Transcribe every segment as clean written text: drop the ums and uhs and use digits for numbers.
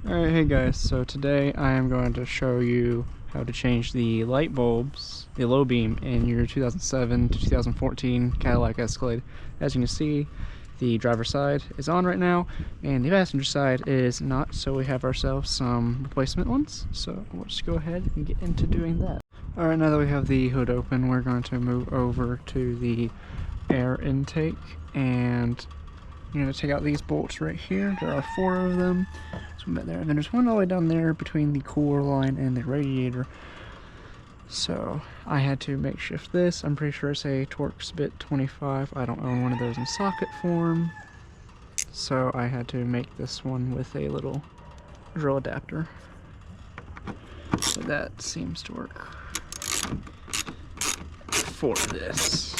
Alright, hey guys, so today I am going to show you how to change the light bulbs, the low beam, in your 2007 to 2014 Cadillac Escalade. As you can see, the driver's side is on right now, and the passenger side is not, so we have ourselves some replacement ones. So we'll just go ahead and get into doing that. Alright, now that we have the hood open, we're going to move over to the air intake, and I'm going to take out these bolts right here. There are 4 of them. So I'm there. And then there's one all the way down there between the cooler line and the radiator. So I had to makeshift this. I'm pretty sure it's a Torx bit 25. I don't own one of those in socket form. So I had to make this one with a little drill adapter. So that seems to work for this.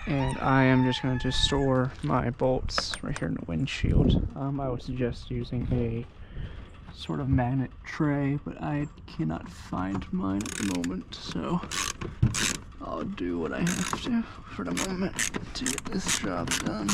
And I am just going to store my bolts right here in the windshield. I would suggest using a sort of magnet tray, but I cannot find mine at the moment, so I'll do what I have to for the moment to get this job done.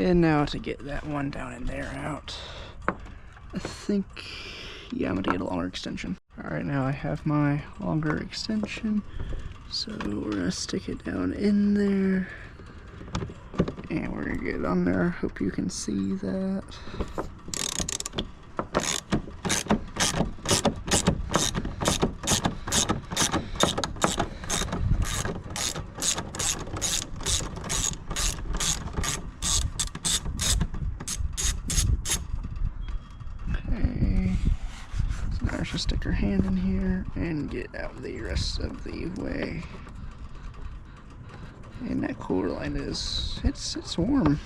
And now to get that one down in there out, I think, yeah, I'm gonna get a longer extension. Alright, now I have my longer extension, so we're gonna stick it down in there, and we're gonna get it on there. Hope you can see that. Just stick her hand in here and get out the rest of the way. And that cooler line is, it's warm.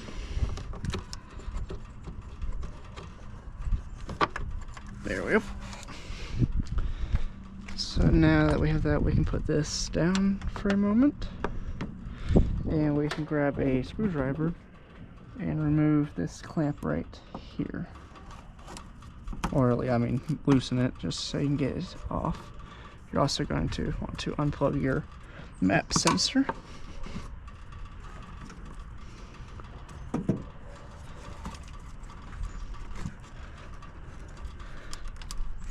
There we go. So now that we have that, we can put this down for a moment. And we can grab a screwdriver and remove this clamp right here. Or, I mean, loosen it just so you can get it off. You're also going to want to unplug your map sensor.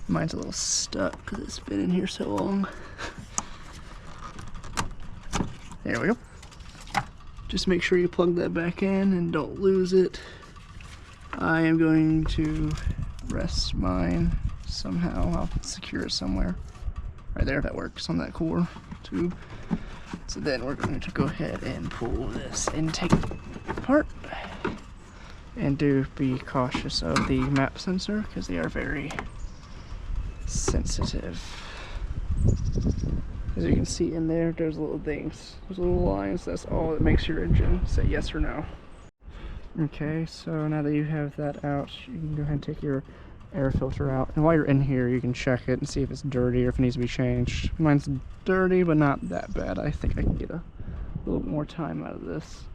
Mine's a little stuck because it's been in here so long. There we go. Just make sure you plug that back in and don't lose it. I am going to rest mine somehow. I'll secure it somewhere. Right there, that works on that core tube. So then we're going to go ahead and pull this intake apart. And do be cautious of the map sensor because they are very sensitive. As you can see in there, there's little things, there's little lines. That's all that makes your engine say yes or no. Okay, so now that you have that out, you can go ahead and take your air filter out. And while you're in here, you can check it and see if it's dirty or if it needs to be changed. Mine's dirty, but not that bad. I think I can get a little bit more time out of this.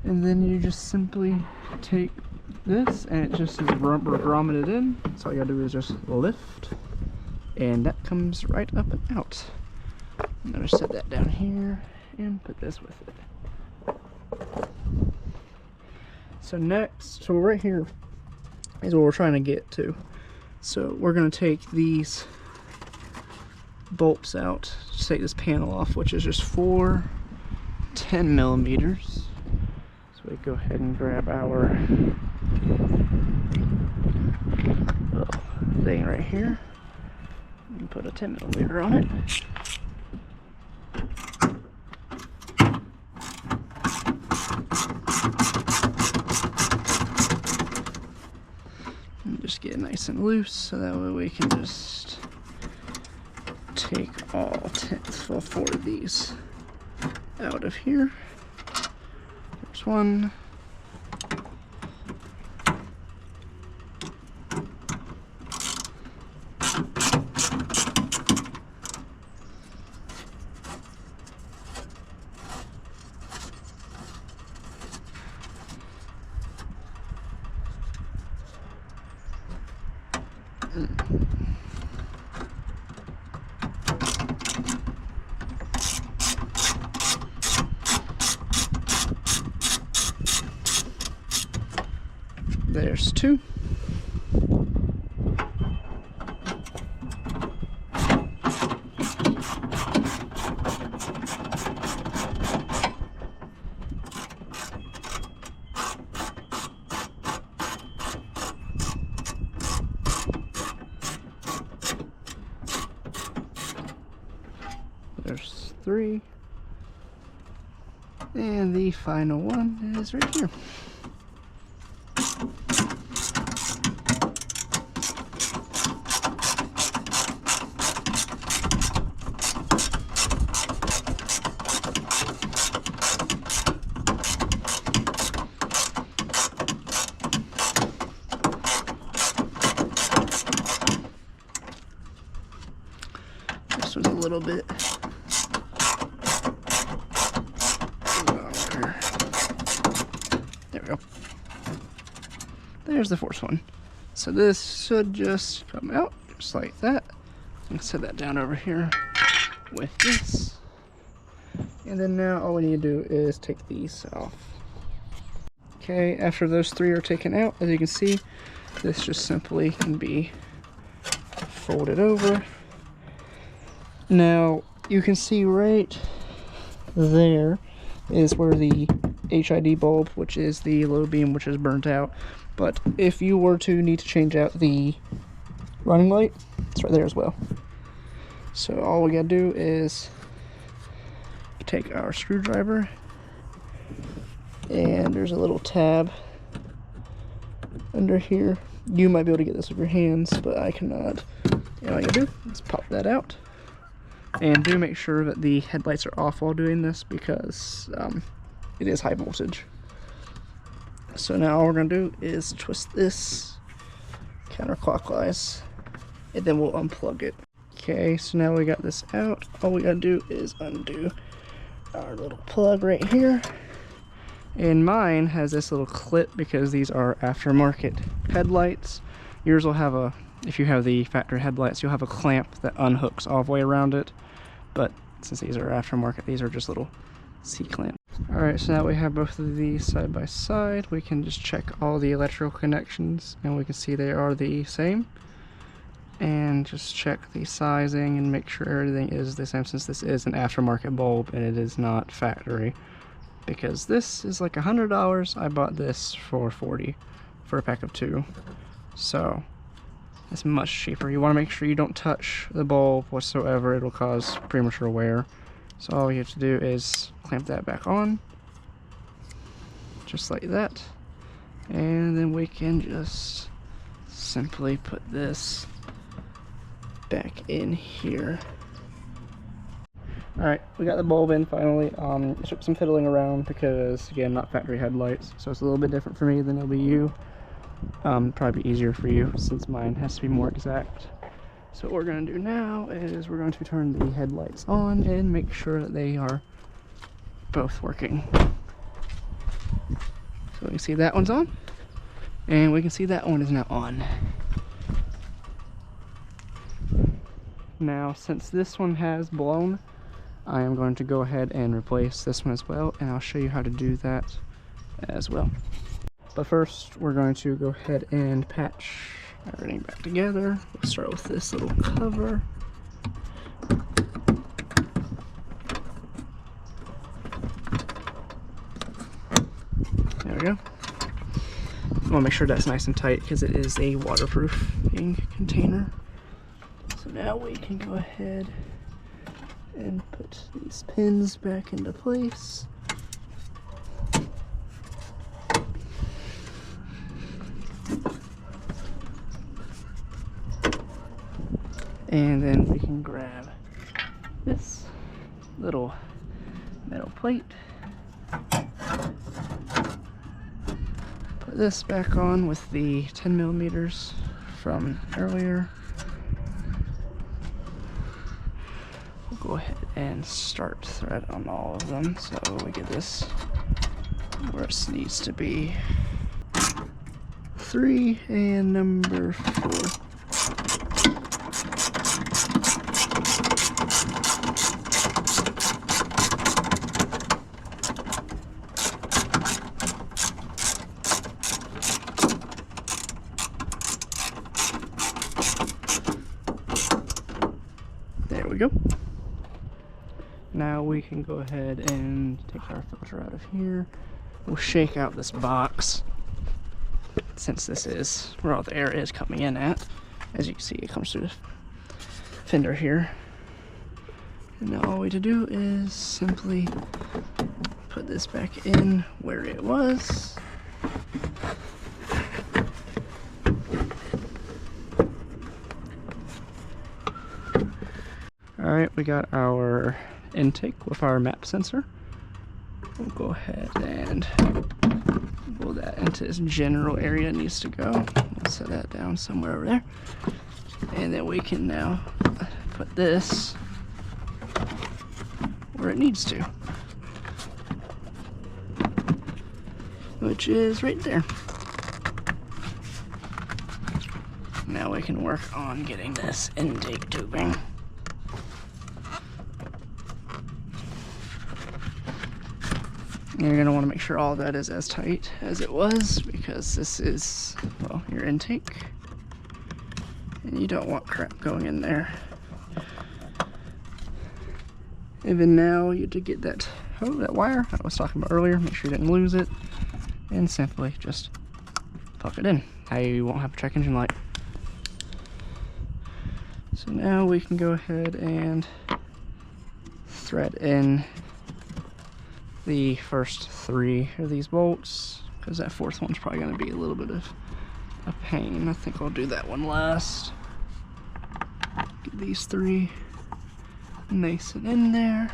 And then you just simply take this, and it just is grommeted in. So all you gotta do is just lift, and that comes right up and out. I'm gonna set that down here and put this with it. So next, so right here is what we're trying to get to. So we're going to take these bolts out, just take this panel off, which is just 4 10mm. So we go ahead and grab our little thing right here and put a 10mm on it. And just get it nice and loose so that way we can just take all 4 of these out of here. There's one. There's 2. There's 3. And the final one is right here. This one's a little bit lower. There we go. There's the 4th one. So this should just come out just like that. I'll set that down over here with this. And then now all we need to do is take these off. Okay, after those 3 are taken out, as you can see, this just simply can be folded over. Now, you can see right there is where the HID bulb, which is the low beam, which is burnt out. But if you were to need to change out the running light, it's right there as well. So all we gotta do is take our screwdriver, and there's a little tab under here. You might be able to get this with your hands, but I cannot. And all you gotta do is pop that out. And do make sure that the headlights are off while doing this, because it is high voltage. So now all we're going to do is twist this counterclockwise, and then we'll unplug it. Okay, so now we got this out. All we got to do is undo our little plug right here. And mine has this little clip because these are aftermarket headlights. Yours will have a, if you have the factory headlights, you'll have a clamp that unhooks all the way around it. But since these are aftermarket, these are just little C-clamps. Alright, so now we have both of these side by side. We can just check all the electrical connections, and we can see they are the same. And just check the sizing and make sure everything is the same, since this is an aftermarket bulb and it is not factory. Because this is like $100. I bought this for $40 for a pack of 2. So it's much cheaper. You want to make sure you don't touch the bulb whatsoever. It'll cause premature wear. So all you have to do is clamp that back on, just like that. And then we can just simply put this back in here. Alright, we got the bulb in finally. It took some fiddling around because, again, not factory headlights, so it's a little bit different for me than it'll be you. Probably easier for you since mine has to be more exact. So what we're going to do now is we're going to turn the headlights on and make sure that they are both working. So we can see that one's on, and we can see that one is now on. Now, since this one has blown, I am going to go ahead and replace this one as well, and I'll show you how to do that as well. But first, we're going to go ahead and patch everything back together. We'll start with this little cover. There we go. I want to make sure that's nice and tight because it is a waterproofing container. So now we can go ahead and put these pins back into place. And then we can grab this little metal plate, put this back on with the 10 millimeters from earlier. We'll go ahead and start thread on all of them so we get this where it needs to be. 3 and number 4. There we go. Now we can go ahead and take our filter out of here. We'll shake out this box, since this is where all the air is coming in at. As you can see, it comes through the fender here. And now all we have to do is simply put this back in where it was. Alright, we got our intake with our map sensor. We'll go ahead and pull that into its general area it needs to go. We'll set that down somewhere over there. And then we can now put this where it needs to, which is right there. Now we can work on getting this intake tubing. You're going to want to make sure all of that is as tight as it was, because this is, well, your intake. And you don't want crap going in there. Even now, you have to get that wire I was talking about earlier, make sure you didn't lose it, and simply just plug it in. Now you won't have a check engine light. So now we can go ahead and thread in the first 3 of these bolts, because that 4th one's probably going to be a little bit of a pain. I think I'll do that one last. Get these 3 nice and in there.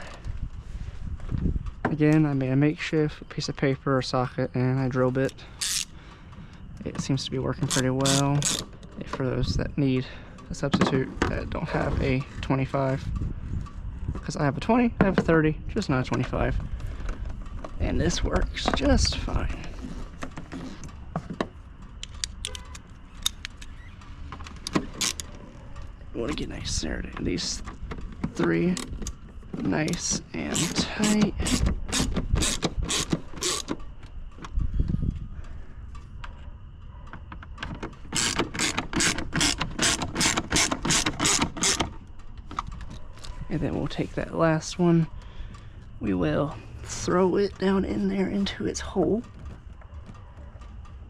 Again, I made a makeshift piece of paper or socket and a drill bit. It seems to be working pretty well for those that need a substitute that don't have a 25, because I have a 20, I have a 30, just not a 25. And this works just fine. You want to get nice there. These 3 nice and tight. And then we'll take that last one. We will throw it down in there into its hole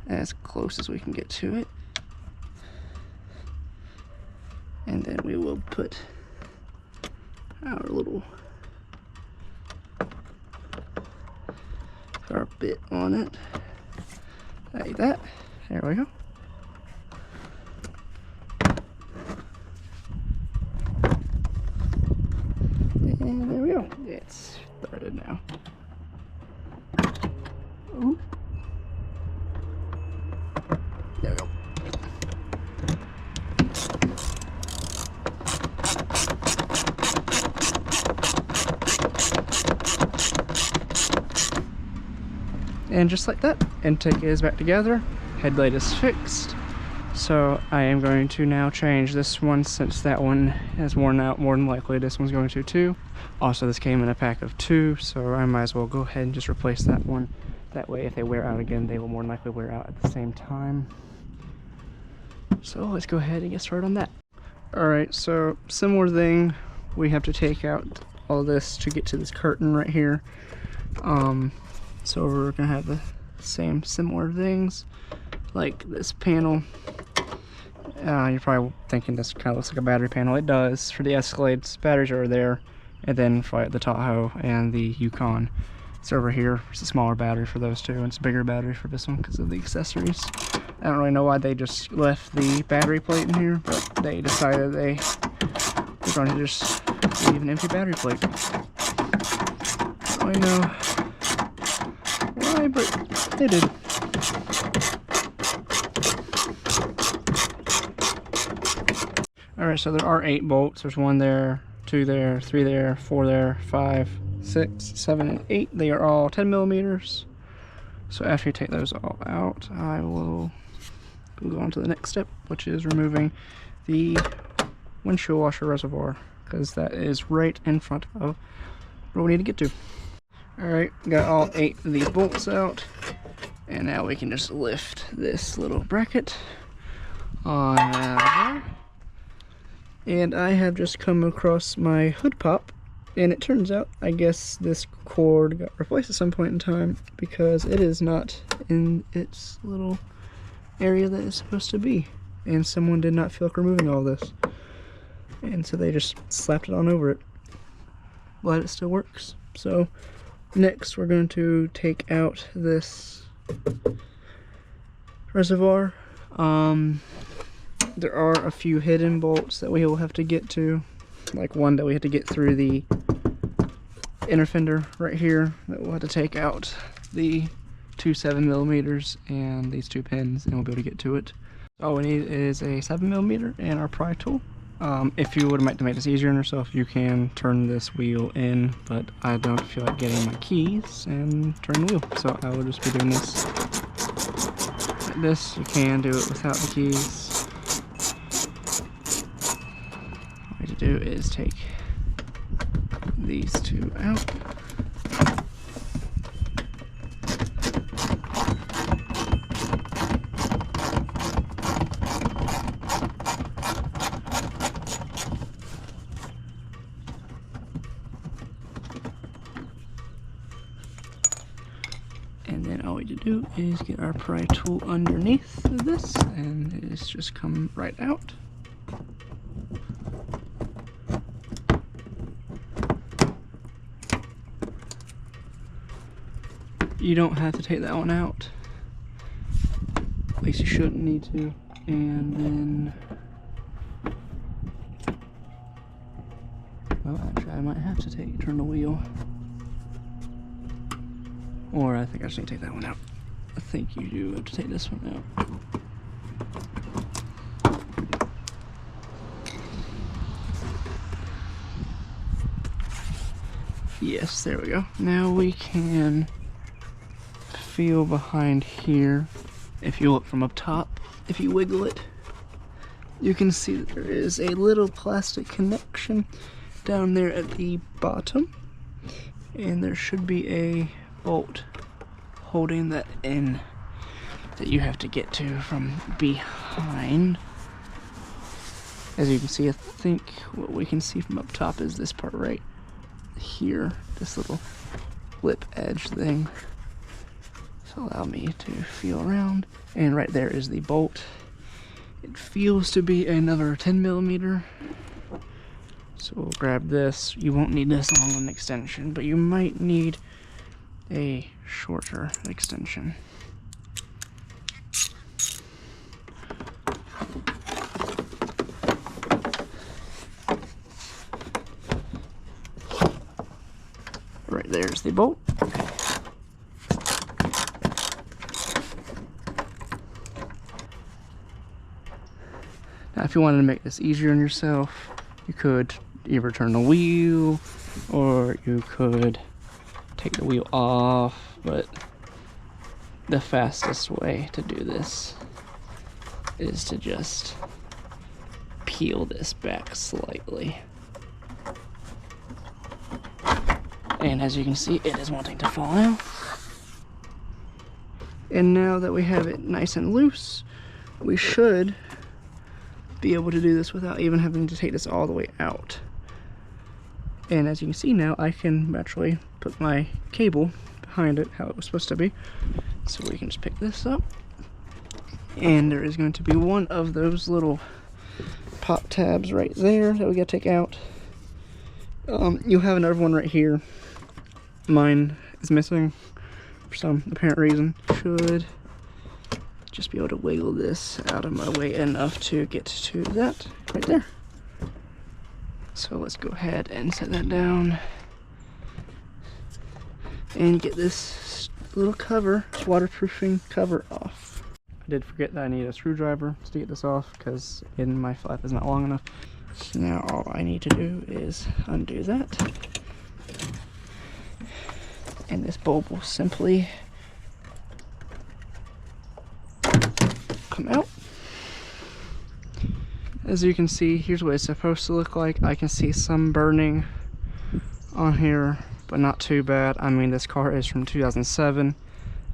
as close as we can get to it, and then we will put our bit on it like that. There we go. And there we go. It's threaded now. Ooh. There we go. And just like that, intake is back together, headlight is fixed. So I am going to now change this one, since that one has worn out. More than likely this one's going to too. Also, this came in a pack of 2, so I might as well go ahead and just replace that one. That way, if they wear out again, they will more than likely wear out at the same time. So let's go ahead and get started on that. Alright, so similar thing. We have to take out all this to get to this curtain right here. So we're gonna have the same similar things, like this panel. You're probably thinking this kind of looks like a battery panel. It does. For the Escalades, batteries are there, and then for the Tahoe and the Yukon, it's over here. It's a smaller battery for those two, and it's a bigger battery for this one because of the accessories. I don't really know why they just left the battery plate in here, but they decided they we're going to just leave an empty battery plate. I don't know why, but they did. Alright, so there are 8 bolts. There's 1 there, 2 there, 3 there, 4 there, 5, 6, 7, and 8. They are all 10 millimeters. So after you take those all out, we'll go on to the next step, which is removing the windshield washer reservoir, because that is right in front of where we need to get to. Alright, got all 8 of these bolts out, and now we can just lift this little bracket on there. And I have just come across my hood pop, and it turns out, I guess this cord got replaced at some point in time because it is not in its little area that it's supposed to be, and someone did not feel like removing all this, and so they just slapped it on over it, but it still works. So next we're going to take out this reservoir. There are a few hidden bolts that we will have to get to, like one that we have to get through the inner fender right here, that we'll have to take out the 2 7mm and these 2 pins, and we'll be able to get to it. All we need is a 7mm and our pry tool. If you would like to make this easier on yourself, you can turn this wheel in, but I don't feel like getting my keys and turning the wheel, so I will just be doing this like this. You can do it without the keys. To do is take these 2 out. And then all we need to do is get our pry tool underneath this, and it's just come right out. You don't have to take that one out. At least you shouldn't need to. And then, well, actually I might have to turn the wheel. Or I think I just need to take that one out. I think you do have to take this one out. Yes, there we go. Now we can feel behind here. If you look from up top, if you wiggle it, you can see that there is a little plastic connection down there at the bottom, and there should be a bolt holding that in that you have to get to from behind. As you can see, I think what we can see from up top is this part right here, this little lip edge thing. So allow me to feel around, and right there is the bolt. It feels to be another 10mm. So we'll grab this. You won't need this long an extension, but you might need a shorter extension. Right there's the bolt. Now, if you wanted to make this easier on yourself, you could either turn the wheel, or you could take the wheel off, but the fastest way to do this is to just peel this back slightly. And as you can see, it is wanting to fall out. And now that we have it nice and loose, we should be able to do this without even having to take this all the way out. And as you can see now, I can actually put my cable behind it how it was supposed to be. So we can just pick this up, and there is going to be one of those little pop tabs right there that we gotta take out. You'll have another one right here. Mine is missing for some apparent reason. Should just be able to wiggle this out of my way enough to get to that right there. So let's go ahead and set that down and get this little cover, waterproofing cover off. I did forget that I need a screwdriver to get this off because my flap is not long enough. So now all I need to do is undo that. And this bulb will simply come out. As you can see, here's what it's supposed to look like. I can see some burning on here, but not too bad. I mean, this car is from 2007.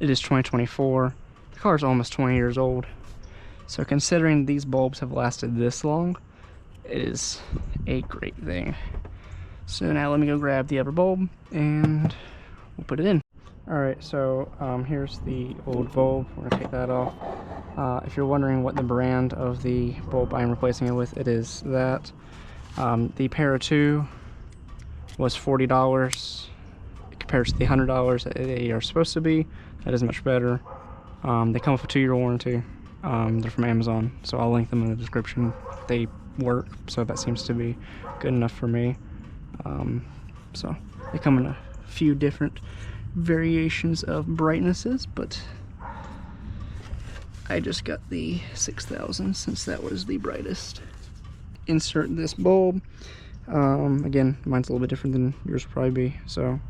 It is 2024. The car is almost 20 years old. So considering these bulbs have lasted this long, it is a great thing. So now let me go grab the other bulb and we'll put it in. Alright, so here's the old bulb. We're going to take that off. If you're wondering what the brand of the bulb I'm replacing it with, it is that. The pair of two was $40 compared to the $100 that they are supposed to be. That is much better. They come with a 2-year warranty. They're from Amazon, so I'll link them in the description. They work, so that seems to be good enough for me. So they come in a few different variations of brightnesses, but I just got the 6000 since that was the brightest. Insert this bulb. Again, mine's a little bit different than yours will probably be, so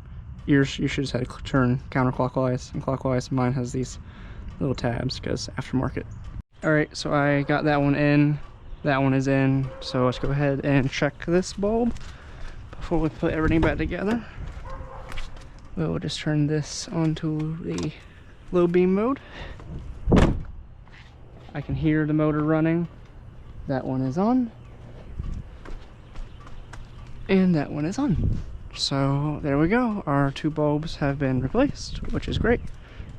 yours you should just have to turn counterclockwise and clockwise. Mine has these little tabs because aftermarket. Alright, so I got that one in, that one is in, so let's go ahead and check this bulb before we put everything back together. We'll just turn this onto the low beam mode. I can hear the motor running. That one is on. And that one is on. So there we go. Our two bulbs have been replaced, which is great.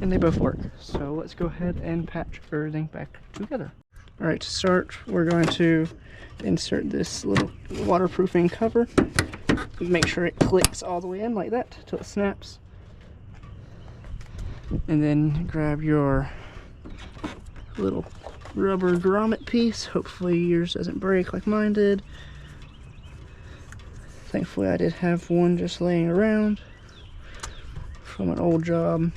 And they both work. So let's go ahead and patch everything back together. Alright, to start, we're going to insert this little waterproofing cover. Make sure it clicks all the way in like that till it snaps. And then grab your little rubber grommet piece. Hopefully yours doesn't break like mine did. Thankfully I did have one just laying around from an old job.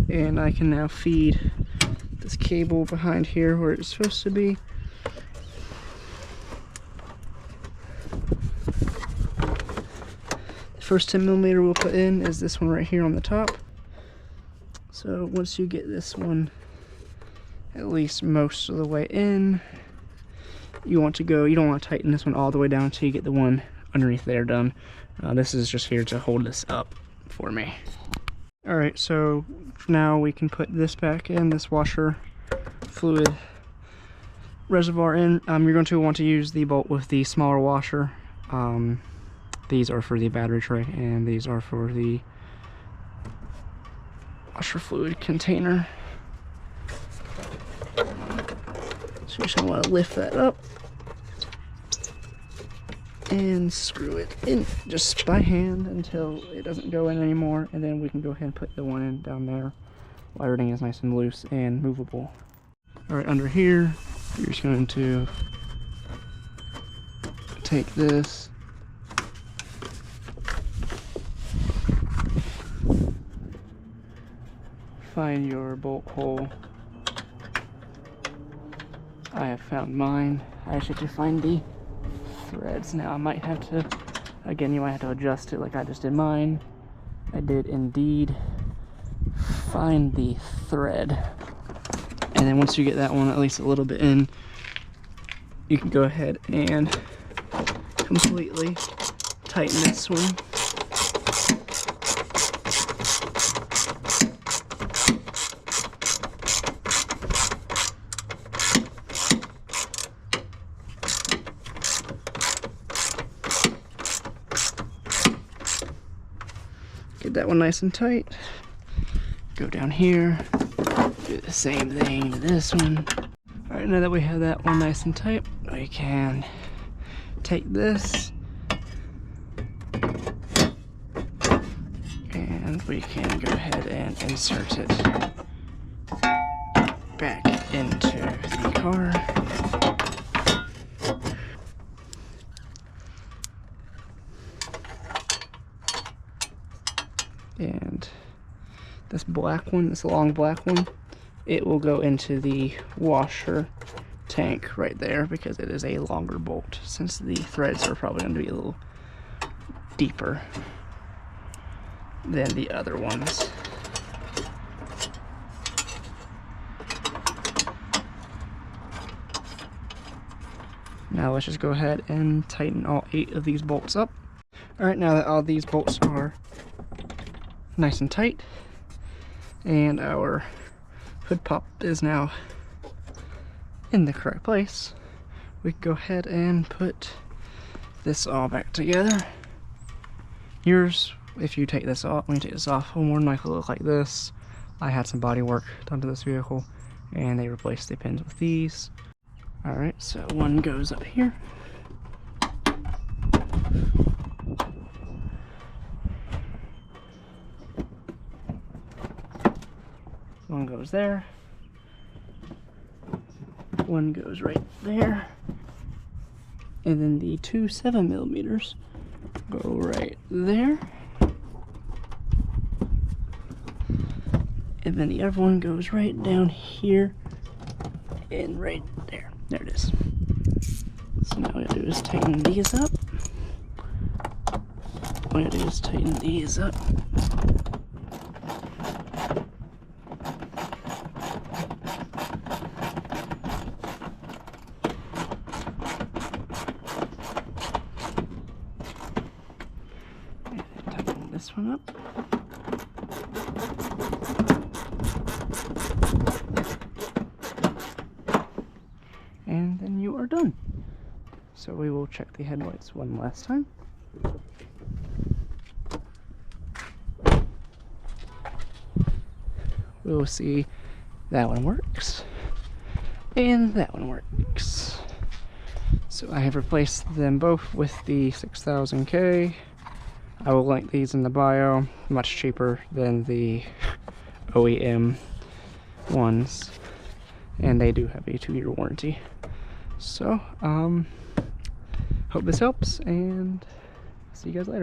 And I can now feed this cable behind here where it's supposed to be. The first 10mm we'll put in is this one right here on the top. So once you get this one at least most of the way in, you don't want to tighten this one all the way down until you get the one underneath there done. This is just here to hold this up for me. Alright, so now we can put this back in, this washer fluid reservoir in. You're going to want to use the bolt with the smaller washer. These are for the battery tray and these are for the washer fluid container. So you're just going to want to lift that up and screw it in just by hand until it doesn't go in anymore, and then we can go ahead and put the one in down there while everything is nice and loose and movable. Alright, under here you're just going to take this, find your bolt hole. I have found mine. I actually have to find the threads now. I might have to, again, you might have to adjust it like I just did mine. I did indeed find the thread. And then once you get that one at least a little bit in, you can go ahead and completely tighten this one. Get that one nice and tight. Go down here, do the same thing to this one. Alright, now that we have that one nice and tight, we can take this and we can go ahead and insert it back into the car. And this black one, this long black one, it will go into the washer tank right there because it is a longer bolt, since the threads are probably going to be a little deeper than the other ones. Now let's just go ahead and tighten all 8 of these bolts up. Alright, now that all these bolts are nice and tight and our hood pop is now in the correct place, we can go ahead and put this all back together. Yours, if you take this off, when you take this off, will more than likely look like this. I had some body work done to this vehicle and they replaced the pins with these. Alright, so one goes up here. One goes there. One goes right there. And then the 2 7mm go right there. And then the other one goes right down here and right there. There it is. So now all we gotta do is tighten these up. All we gotta do is tighten these up. And tighten this one up. And then you are done. So we will check the headlights one last time. We will see that one works and that one works. So I have replaced them both with the 6000K. I will link these in the bio. Much cheaper than the OEM ones, and they do have a 2-year warranty. So hope this helps, and see you guys later.